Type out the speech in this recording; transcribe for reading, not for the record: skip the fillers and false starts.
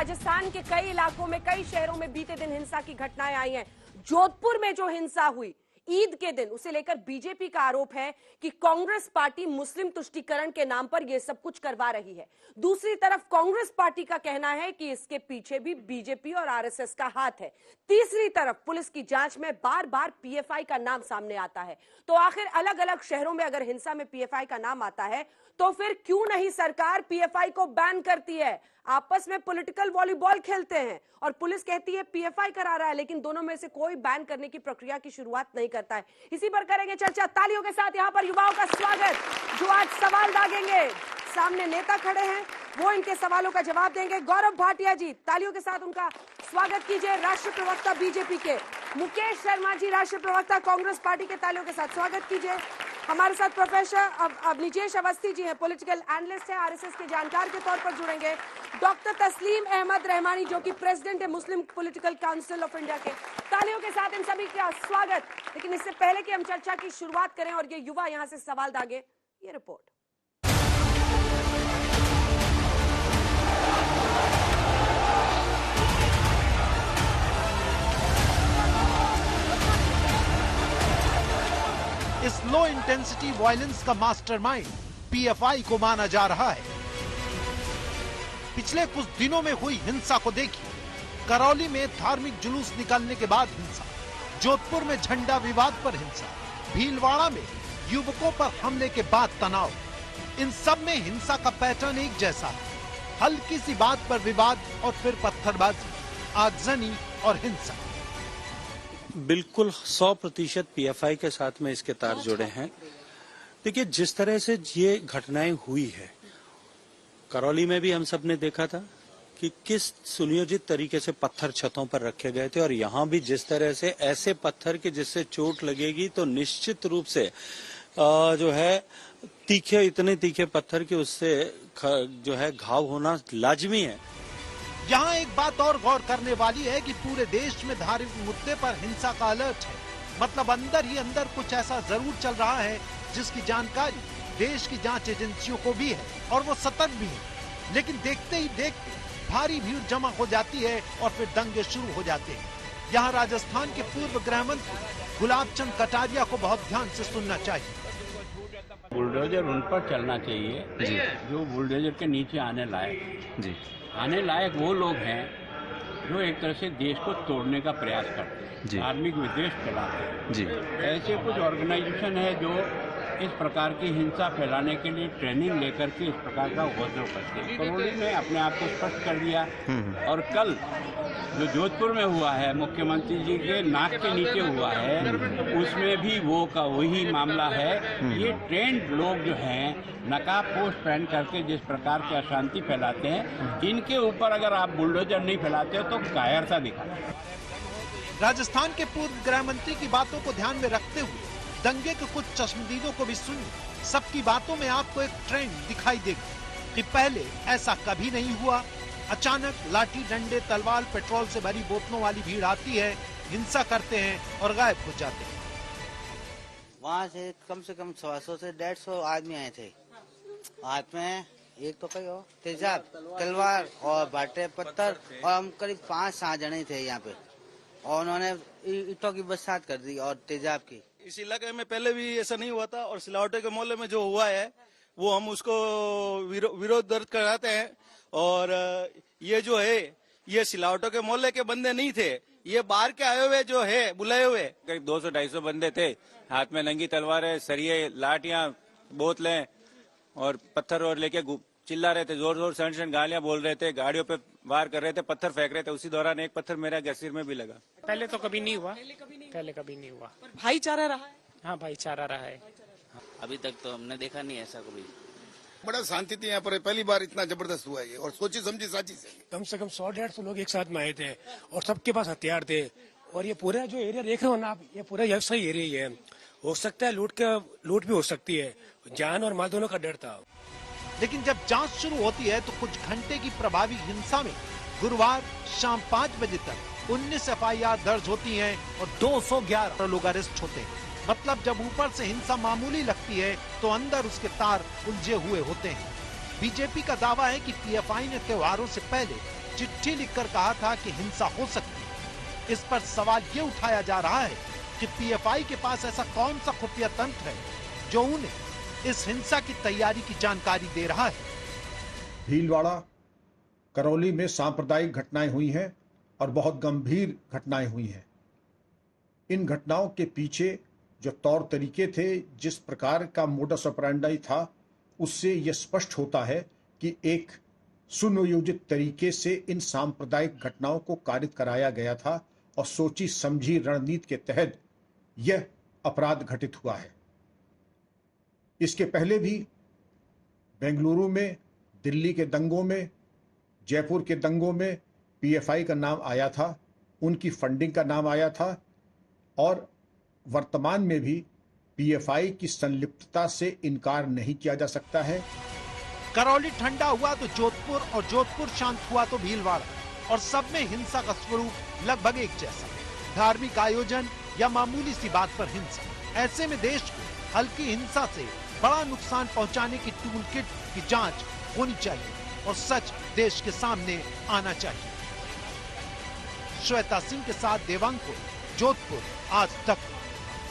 राजस्थान के कई इलाकों में, कई शहरों में बीते दिन हिंसा की घटनाएं आई हैं। जोधपुर में जो हिंसा हुई ईद के दिन, उसे लेकर बीजेपी का आरोप है कि कांग्रेस पार्टी मुस्लिम तुष्टीकरण के नाम पर यह सब कुछ करवा रही है। दूसरी तरफ कांग्रेस पार्टी का कहना है कि इसके पीछे भी बीजेपी और आरएसएस का हाथ है। तीसरी तरफ पुलिस की जांच में बार बार पीएफआई का नाम सामने आता है। तो आखिर अलग अलग शहरों में अगर हिंसा में पीएफआई का नाम आता है तो फिर क्यों नहीं सरकार पीएफआई को बैन करती है? आपस में पॉलिटिकल वॉलीबॉल खेलते हैं और पुलिस कहती है पीएफआई करा रहा है, लेकिन दोनों में से कोई बैन करने की प्रक्रिया की शुरुआत नहीं करता है। इसी पर करेंगे चर्चा। तालियों के साथ यहाँ पर युवाओं का स्वागत, जो आज सवाल दागेंगे। सामने नेता खड़े हैं, वो इनके सवालों का जवाब देंगे। गौरव भाटिया जी, तालियों के साथ उनका स्वागत कीजिए। राष्ट्रीय प्रवक्ता बीजेपी के। मुकेश शर्मा जी, राष्ट्रीय प्रवक्ता कांग्रेस पार्टी के, तालियों के साथ स्वागत कीजिए। हमारे साथ प्रोफेसर निजेश अवस्थी जी हैं, पॉलिटिकल एनालिस्ट हैं, आरएसएस के जानकार के तौर पर जुड़ेंगे। डॉक्टर तस्लीम अहमद रहमानी, जो कि प्रेसिडेंट है मुस्लिम पॉलिटिकल काउंसिल ऑफ इंडिया के। तालियों के साथ इन सभी का स्वागत। लेकिन इससे पहले कि हम चर्चा की शुरुआत करें और ये युवा यहां से सवाल दागे, ये रिपोर्ट। इस लो इंटेंसिटी वायलेंस का मास्टरमाइंड पीएफआई को माना जा रहा है। पिछले कुछ दिनों में हुई हिंसा को देखिए। करौली में धार्मिक जुलूस निकालने के बाद हिंसा, जोधपुर में झंडा विवाद पर हिंसा, भीलवाड़ा में युवकों पर हमले के बाद तनाव। इन सब में हिंसा का पैटर्न एक जैसा है। हल्की सी बात पर विवाद और फिर पत्थरबाजी, आगजनी और हिंसा। बिल्कुल 100% पीएफआई के साथ में इसके तार जुड़े हैं। देखिए, जिस तरह से ये घटनाएं हुई है, करौली में भी हम सब ने देखा था कि किस सुनियोजित तरीके से पत्थर छतों पर रखे गए थे, और यहाँ भी जिस तरह से ऐसे पत्थर के जिससे चोट लगेगी तो निश्चित रूप से जो है इतने तीखे पत्थर के उससे जो है घाव होना लाजमी है। यहाँ एक बात और गौर करने वाली है कि पूरे देश में धार्मिक मुद्दे पर हिंसा का अलर्ट है। मतलब अंदर ही अंदर कुछ ऐसा जरूर चल रहा है जिसकी जानकारी देश की जांच एजेंसियों को भी है और वो सतर्क भी है। लेकिन देखते ही देखते भारी भीड़ जमा हो जाती है और फिर दंगे शुरू हो जाते हैं। यहाँ राजस्थान के पूर्व गृह मंत्री गुलाब चंद कटारिया को बहुत ध्यान से सुनना चाहिए। बुलडोजर उन पर चलना चाहिए जो बुलडोजर के नीचे आने लायक जी। आने लायक वो लोग हैं जो एक तरह से देश को तोड़ने का प्रयास करते हैं, धार्मिक विद्वेष फैलाते हैं जी। ऐसे कुछ ऑर्गेनाइजेशन है जो इस प्रकार की हिंसा फैलाने के लिए ट्रेनिंग लेकर के इस प्रकार का उपद्रव करते हैं। करौली ने अपने आप को स्पष्ट कर दिया, और कल जो जोधपुर में हुआ है, मुख्यमंत्री जी के नाक के नीचे हुआ है, उसमें भी वही मामला है। ये ट्रेंड लोग जो हैं नकाब पोस्ट पहन करके जिस प्रकार की अशांति फैलाते हैं, इनके ऊपर अगर आप बुलडोजर नहीं फैलाते हो तो कायरता दिखाते हैं। राजस्थान के पूर्व गृह मंत्री की बातों को ध्यान में रखते हुए दंगे के कुछ चश्मदीदों को भी सुनिए। सबकी बातों में आपको एक ट्रेंड दिखाई देगा कि पहले ऐसा कभी नहीं हुआ। अचानक लाठी, डंडे, तलवार, पेट्रोल से भरी बोतलों वाली भीड़ आती है, हिंसा करते हैं और गायब हो जाते हैं। वहाँ से कम 100 से 150 आदमी आए थे। हाथ में एक तो कई तेजाब, तलवार और बाटे पत्थर, और हम करीब 5-6 जने थे यहाँ पे, और उन्होंने ईंटों की बरसात कर दी और तेजाब की। इस इलाके में पहले भी ऐसा नहीं हुआ था, और सिलावटे के मोहल्ले में जो हुआ है वो हम उसको विरोध दर्ज कराते हैं। और ये जो है ये सिलावटों के मोहल्ले के बंदे नहीं थे, ये बाहर के आए हुए जो है बुलाए हुए करीब 200-250 बंदे थे। हाथ में नंगी तलवारें, सरिये, लाठियां, बोतलें और पत्थर और लेके चिल्ला रहे थे, जोर जोर से गालियां बोल रहे थे, गाड़ियों पे वार कर रहे थे, पत्थर फेंक रहे थे। उसी दौरान एक पत्थर मेरा सिर में भी लगा। पहले तो कभी नहीं हुआ, पहले कभी नहीं हुआ। भाईचारा रहा है। हाँ, भाईचारा रहा है। अभी तक तो हमने देखा नहीं ऐसा कभी। बड़ा शांति थी यहाँ पर, पहली बार इतना जबरदस्त हुआ है और सोची समझी साजिश है। कम से कम 100-150 लोग एक साथ में आए थे और सबके पास हथियार थे। और ये पूरा जो एरिया देख रहे हो ना आप, ये पूरा व्यवसायी एरिया ही है। हो सकता है लूट भी हो सकती है, जान और माल दोनों का डर था। लेकिन जब जांच शुरू होती है तो कुछ घंटे की प्रभावी हिंसा में गुरुवार शाम 5 बजे तक 19 एफआईआर दर्ज होती हैं और 211 लोग अरेस्ट होते हैं। मतलब जब ऊपर से हिंसा मामूली लगती है तो अंदर उसके तार उलझे हुए होते हैं। बीजेपी का दावा है कि पीएफआई ने त्योहारों से पहले चिट्ठी लिखकर कहा था कि हिंसा हो सकती है। इस पर सवाल ये उठाया जा रहा है कि पीएफआई के पास ऐसा कौन सा खुफिया तंत्र है जो उन्हें इस हिंसा की तैयारी की जानकारी दे रहा है। भीलवाड़ा, करौली में सांप्रदायिक घटनाएं हुई हैं और बहुत गंभीर घटनाएं हुई हैं। इन घटनाओं के पीछे जो तौर तरीके थे, जिस प्रकार का मोडस ऑपरेंडी था, उससे यह स्पष्ट होता है कि एक सुनियोजित तरीके से इन सांप्रदायिक घटनाओं को कारित कराया गया था और सोची समझी रणनीति के तहत यह अपराध घटित हुआ है। इसके पहले भी बेंगलुरु में, दिल्ली के दंगों में, जयपुर के दंगों में पीएफआई का नाम आया था, उनकी फंडिंग का नाम आया था और वर्तमान में भी पीएफआई की संलिप्तता से इनकार नहीं किया जा सकता है। करौली ठंडा हुआ तो जोधपुर और जोधपुर शांत हुआ तो भीलवाड़ा, और सब में हिंसा का स्वरूप लगभग एक जैसा। धार्मिक आयोजन या मामूली सी बात पर हिंसा। ऐसे में देश को हल्की हिंसा से बड़ा नुकसान पहुंचाने की टूल किट की जांच होनी चाहिए और सच देश के सामने आना चाहिए। श्वेता सिंह के साथ देवांकुर, जोधपुर, आज तक।